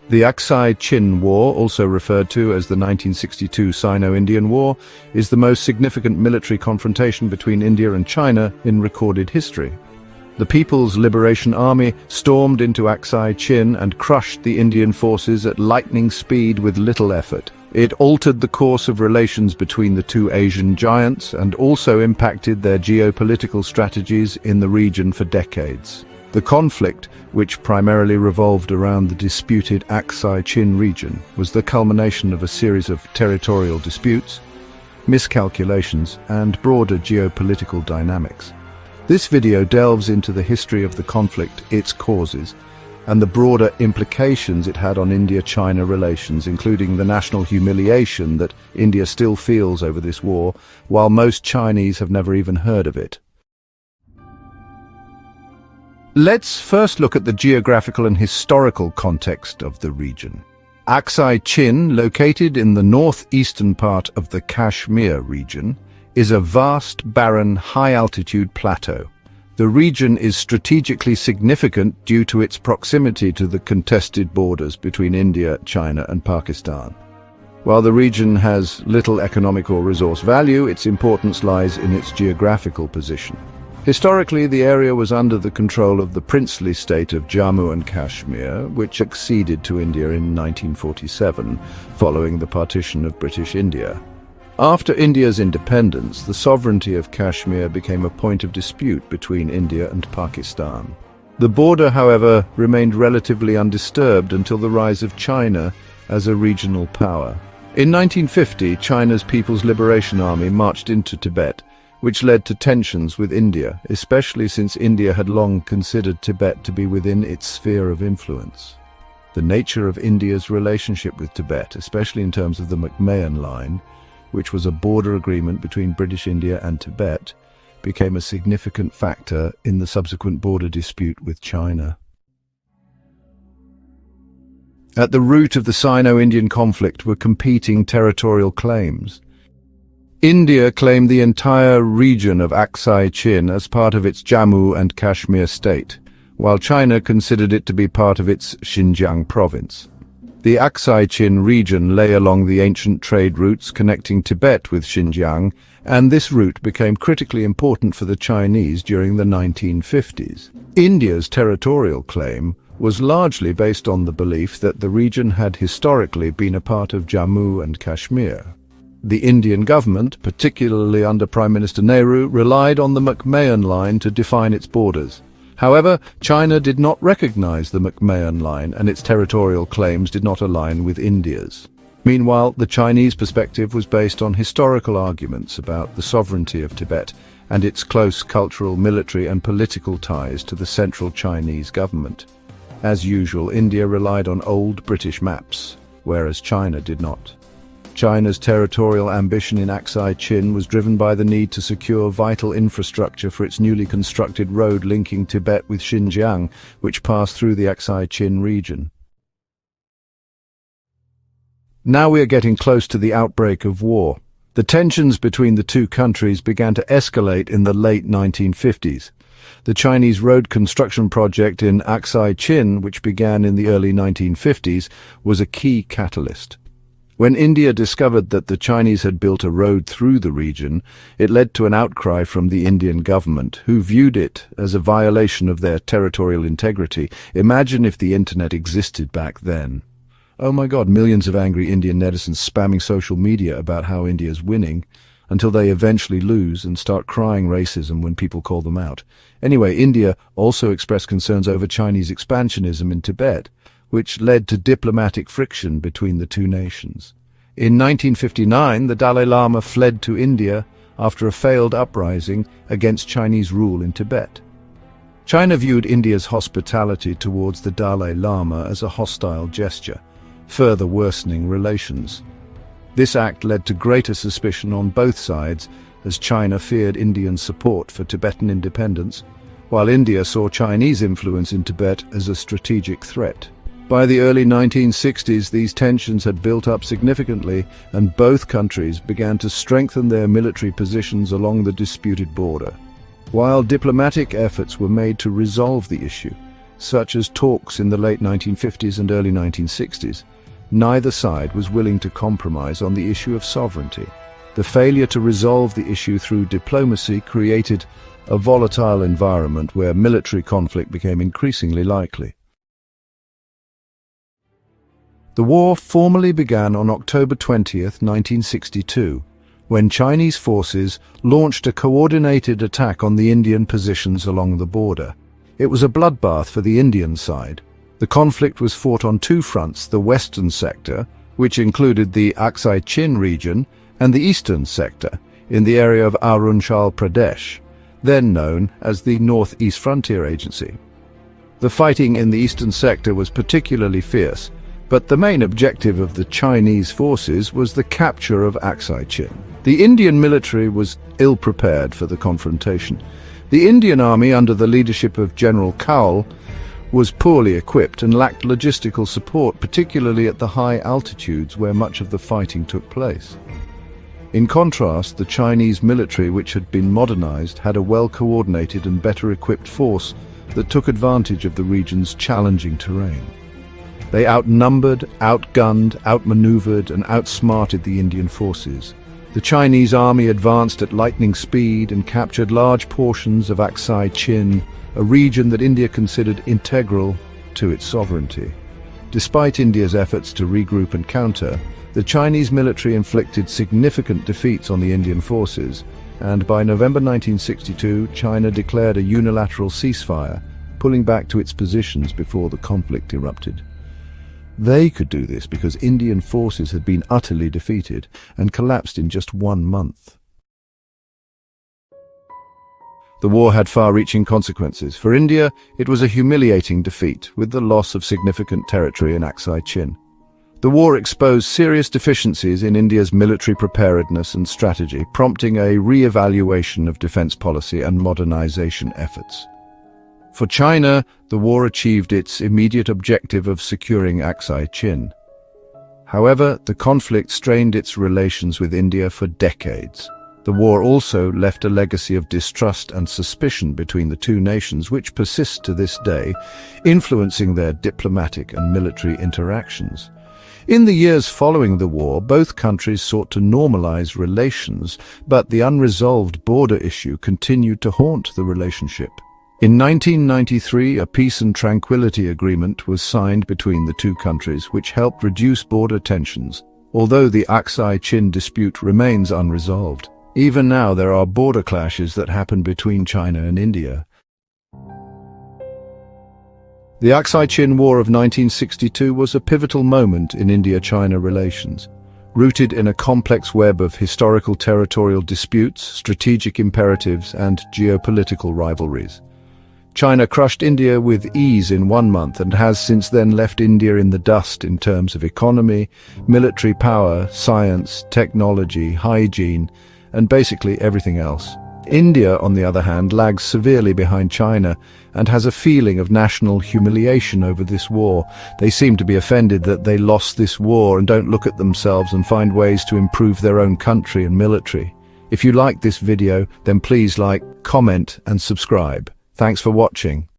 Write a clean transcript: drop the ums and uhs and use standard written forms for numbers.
The Aksai Chin War, also referred to as the 1962 Sino-Indian War, is the most significant military confrontation between India and China in recorded history. The People's Liberation Army stormed into Aksai Chin and crushed the Indian forces at lightning speed with little effort. It altered the course of relations between the two Asian giants and also impacted their geopolitical strategies in the region for decades. The conflict, which primarily revolved around the disputed Aksai Chin region, was the culmination of a series of territorial disputes, miscalculations, and broader geopolitical dynamics. This video delves into the history of the conflict, its causes, and the broader implications it had on India-China relations, including the national humiliation that India still feels over this war, while most Chinese have never even heard of it. Let's first look at the geographical and historical context of the region. Aksai Chin, located in the northeastern part of the Kashmir region, is a vast, barren, high-altitude plateau. The region is strategically significant due to its proximity to the contested borders between India, China, and Pakistan. While the region has little economic or resource value, its importance lies in its geographical position. Historically, the area was under the control of the princely state of Jammu and Kashmir, which succeeded to India in 1947, following the partition of British India. After India's independence, the sovereignty of Kashmir became a point of dispute between India and Pakistan. The border, however, remained relatively undisturbed until the rise of China as a regional power. In 1950, China's People's Liberation Army marched into Tibet, which led to tensions with India, especially since India had long considered Tibet to be within its sphere of influence. The nature of India's relationship with Tibet, especially in terms of the McMahon Line, which was a border agreement between British India and Tibet, became a significant factor in the subsequent border dispute with China. At the root of the Sino-Indian conflict were competing territorial claims. India claimed the entire region of Aksai Chin as part of its Jammu and Kashmir state, while China considered it to be part of its Xinjiang province. The Aksai Chin region lay along the ancient trade routes connecting Tibet with Xinjiang, and this route became critically important for the Chinese during the 1950s. India's territorial claim was largely based on the belief that the region had historically been a part of Jammu and Kashmir. The Indian government, particularly under Prime Minister Nehru, relied on the McMahon Line to define its borders. However, China did not recognize the McMahon Line, and its territorial claims did not align with India's. Meanwhile, the Chinese perspective was based on historical arguments about the sovereignty of Tibet and its close cultural, military, and political ties to the central Chinese government. As usual, India relied on old British maps, whereas China did not. China's territorial ambition in Aksai Chin was driven by the need to secure vital infrastructure for its newly constructed road linking Tibet with Xinjiang, which passed through the Aksai Chin region. Now we are getting close to the outbreak of war. The tensions between the two countries began to escalate in the late 1950s. The Chinese road construction project in Aksai Chin, which began in the early 1950s, was a key catalyst. When India discovered that the Chinese had built a road through the region, it led to an outcry from the Indian government, who viewed it as a violation of their territorial integrity. Imagine if the internet existed back then. Oh my God, millions of angry Indian netizens spamming social media about how India's winning, until they eventually lose and start crying racism when people call them out. Anyway, India also expressed concerns over Chinese expansionism in Tibet, which led to diplomatic friction between the two nations. In 1959, the Dalai Lama fled to India after a failed uprising against Chinese rule in Tibet. China viewed India's hospitality towards the Dalai Lama as a hostile gesture, further worsening relations. This act led to greater suspicion on both sides, as China feared Indian support for Tibetan independence, while India saw Chinese influence in Tibet as a strategic threat. By the early 1960s, these tensions had built up significantly, and both countries began to strengthen their military positions along the disputed border. While diplomatic efforts were made to resolve the issue, such as talks in the late 1950s and early 1960s, neither side was willing to compromise on the issue of sovereignty. The failure to resolve the issue through diplomacy created a volatile environment where military conflict became increasingly likely. The war formally began on October 20th, 1962, when Chinese forces launched a coordinated attack on the Indian positions along the border. It was a bloodbath for the Indian side. The conflict was fought on two fronts: the western sector, which included the Aksai Chin region, and the eastern sector, in the area of Arunachal Pradesh, then known as the Northeast Frontier Agency. The fighting in the eastern sector was particularly fierce, but the main objective of the Chinese forces was the capture of Aksai Chin. The Indian military was ill-prepared for the confrontation. The Indian army, under the leadership of General Cowell, was poorly equipped and lacked logistical support, particularly at the high altitudes where much of the fighting took place. In contrast, the Chinese military, which had been modernized, had a well-coordinated and better-equipped force that took advantage of the region's challenging terrain. They outnumbered, outgunned, outmaneuvered, and outsmarted the Indian forces. The Chinese army advanced at lightning speed and captured large portions of Aksai Chin, a region that India considered integral to its sovereignty. Despite India's efforts to regroup and counter, the Chinese military inflicted significant defeats on the Indian forces, and by November 1962, China declared a unilateral ceasefire, pulling back to its positions before the conflict erupted. They could do this because Indian forces had been utterly defeated and collapsed in just 1 month. The war had far-reaching consequences. For India, it was a humiliating defeat, with the loss of significant territory in Aksai Chin. The war exposed serious deficiencies in India's military preparedness and strategy, prompting a re-evaluation of defense policy and modernization efforts. For China, the war achieved its immediate objective of securing Aksai Chin. However, the conflict strained its relations with India for decades. The war also left a legacy of distrust and suspicion between the two nations, which persists to this day, influencing their diplomatic and military interactions. In the years following the war, both countries sought to normalize relations, but the unresolved border issue continued to haunt the relationship. In 1993, a peace and tranquility agreement was signed between the two countries, which helped reduce border tensions, although the Aksai Chin dispute remains unresolved. Even now, there are border clashes that happen between China and India. The Aksai Chin War of 1962 was a pivotal moment in India-China relations, rooted in a complex web of historical territorial disputes, strategic imperatives, and geopolitical rivalries. China crushed India with ease in 1 month and has since then left India in the dust in terms of economy, military power, science, technology, hygiene, and basically everything else. India, on the other hand, lags severely behind China and has a feeling of national humiliation over this war. They seem to be offended that they lost this war and don't look at themselves and find ways to improve their own country and military. If you like this video, then please like, comment, and subscribe. Thanks for watching.